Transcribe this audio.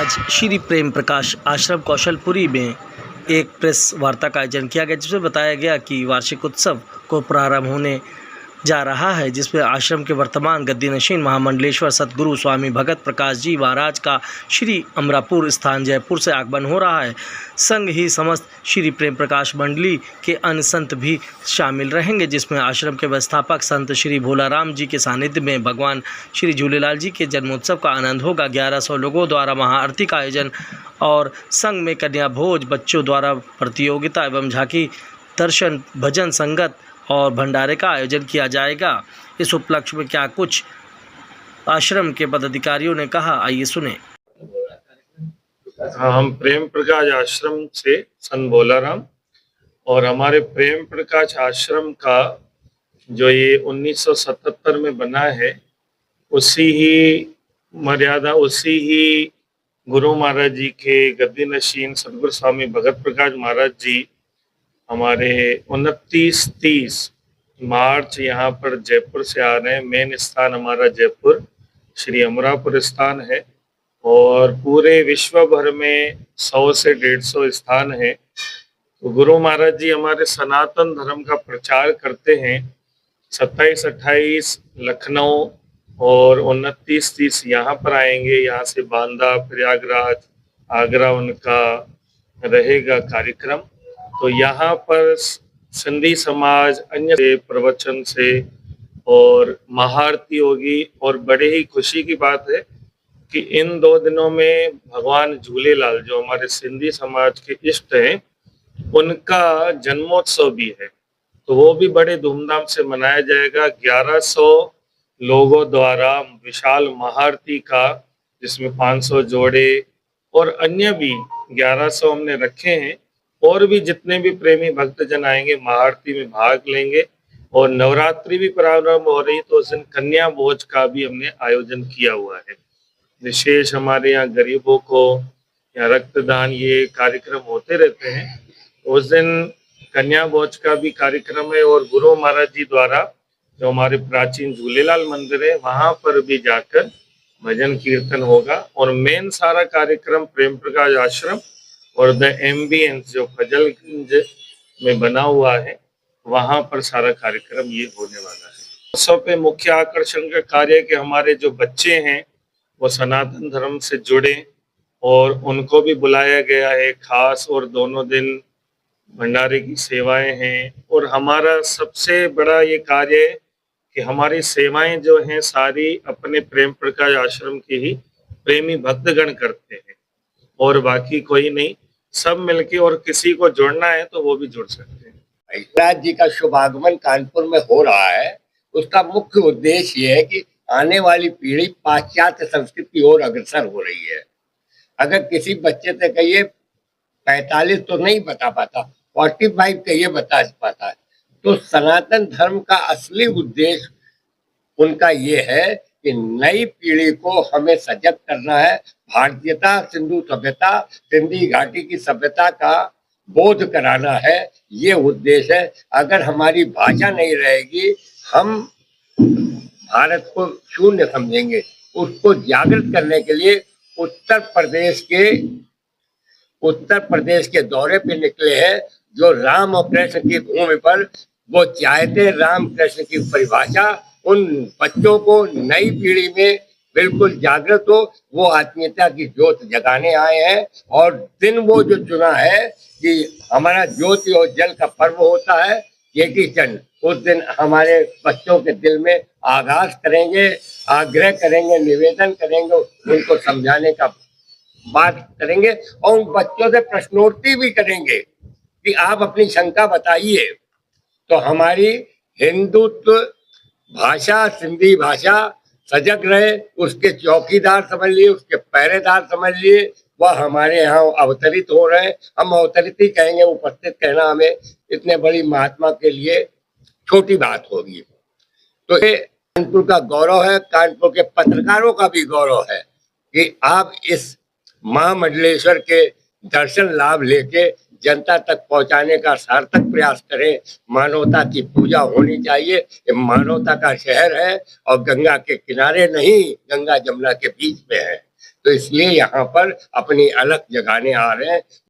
आज श्री प्रेम प्रकाश आश्रम कौशलपुरी में एक प्रेस वार्ता का आयोजन किया गया, जिसमें बताया गया कि वार्षिक उत्सव को प्रारंभ होने जा रहा है, जिसमें आश्रम के वर्तमान गद्दीनशीन महामंडलेश्वर सतगुरु स्वामी भगत प्रकाश जी महाराज का श्री अमरापुर स्थान जयपुर से आगमन हो रहा है। संग ही समस्त श्री प्रेम प्रकाश मंडली के अन्य संत भी शामिल रहेंगे, जिसमें आश्रम के व्यवस्थापक संत श्री भोलाराम जी के सानिध्य में भगवान श्री झूलेलाल जी के जन्मोत्सव का आनंद होगा। 1100 लोगों द्वारा महाआरती का आयोजन और संग में कन्या भोज, बच्चों द्वारा प्रतियोगिता एवं झांकी, दर्शन, भजन संगत और भंडारे का आयोजन किया जाएगा। इस उपलक्ष्य में क्या कुछ आश्रम के पदाधिकारियों ने कहा, आइए सुने। हम प्रेम प्रकाश आश्रम से संत भोलाराम, और हमारे प्रेम प्रकाश आश्रम का जो ये 1977 में बना है, उसी ही मर्यादा, उसी ही गुरु महाराज जी के गद्दीनशीन सतगुरु स्वामी भगत प्रकाश महाराज जी हमारे 29-30 मार्च यहाँ पर जयपुर से आ रहे हैं। मेन स्थान हमारा जयपुर श्री अमरापुर स्थान है, और पूरे विश्व भर में 100 से 150 स्थान है। तो गुरु महाराज जी हमारे सनातन धर्म का प्रचार करते हैं। 27-28 लखनऊ और 29-30 यहाँ पर आएंगे। यहाँ से बांदा, प्रयागराज, आगरा उनका रहेगा कार्यक्रम। तो यहाँ पर सिंधी समाज अन्य से प्रवचन से और महाआरती होगी, और बड़े ही खुशी की बात है कि इन 2 दिनों में भगवान झूलेलाल जो हमारे सिंधी समाज के इष्ट हैं, उनका जन्मोत्सव भी है। तो वो भी बड़े धूमधाम से मनाया जाएगा। 1100 लोगों द्वारा विशाल महाआरती का, जिसमें 500 जोड़े और अन्य भी 1100 हमने रखे हैं, और भी जितने भी प्रेमी भक्तजन आएंगे महाआरती में भाग लेंगे। और नवरात्रि भी प्रारंभ हो रही, तो उस दिन कन्या भोज का भी हमने आयोजन किया हुआ है। विशेष हमारे यहाँ गरीबों को या रक्तदान, ये कार्यक्रम होते रहते हैं। उस दिन कन्या भोज का भी कार्यक्रम है, और गुरु महाराज जी द्वारा जो हमारे प्राचीन झूलेलाल मंदिर है, वहां पर भी जाकर भजन कीर्तन होगा। और मेन सारा कार्यक्रम प्रेम प्रकाश आश्रम और द एम्बियंस जो फजलगंज में बना हुआ है, वहां पर सारा कार्यक्रम ये होने वाला है। सब पे मुख्य आकर्षण का कार्य है कि हमारे जो बच्चे हैं वो सनातन धर्म से जुड़े, और उनको भी बुलाया गया है खास। और दोनों दिन भंडारे की सेवाएं हैं, और हमारा सबसे बड़ा ये कार्य है कि हमारी सेवाएं जो हैं सारी अपने प्रेम प्रकाश आश्रम के ही प्रेमी भक्तगण करते हैं, और बाकी कोई नहीं, सब मिलके। और किसी को जुड़ना है तो वो भी जुड़ सकते हैं। राज जी का शुभ आगमन कानपुर में हो रहा है। उसका मुख्य उद्देश्य ये है कि आने वाली पीढ़ी पाश्चात्य संस्कृति की ओर अग्रसर हो रही है। अगर किसी बच्चे से कहिए 45 तो नहीं बता पाता, 45 कहिए बता पाता है, तो सनातन धर्म का असली उद्देश्य उनका ये है कि नई पीढ़ी को हमें सजग करना है। भारतीयता, सिंधु सभ्यता, सिंधी घाटी की सभ्यता का बोध कराना है, ये उद्देश्य है। अगर हमारी भाषा नहीं रहेगी, हम भारत को शून्य समझेंगे। उसको जागृत करने के लिए उत्तर प्रदेश के दौरे पे निकले हैं, जो राम और कृष्ण की भूमि पर वो चाहते राम कृष्ण की परिभाषा उन बच्चों को नई पीढ़ी में बिल्कुल जागृत हो, वो आत्मीयता की ज्योत जगाने आए हैं। और दिन वो जो चुना है कि हमारा ज्योति और जल का पर्व होता है चेटी चंड, उस दिन हमारे बच्चों के दिल में आगाज करेंगे, आग्रह करेंगे, निवेदन करेंगे, उनको समझाने का बात करेंगे, और उन बच्चों से प्रश्नोत्तरी भी करेंगे कि आप अपनी शंका बताइए। तो हमारी हिंदुत्व भाषा, सिंधी भाषा सजग रहे, उसके चौकीदार समझ लिए, उसके पहरेदार समझ लिए, वह हमारे यहाँ अवतरित हो रहे हैं। हम अवतरित ही कहेंगे, उपस्थित कहना हमें इतने बड़ी महात्मा के लिए छोटी बात होगी। तो ये कानपुर का गौरव है, कानपुर के पत्रकारों का भी गौरव है कि आप इस महामंडलेश्वर के दर्शन लाभ लेके जनता तक पहुंचाने का सार्थक प्रयास करें। मानवता की पूजा होनी चाहिए। ये मानवता का शहर है, और गंगा के किनारे नहीं, गंगा जमुना के बीच में है। तो इसलिए यहाँ पर अपनी अलग जगाने आ रहे हैं।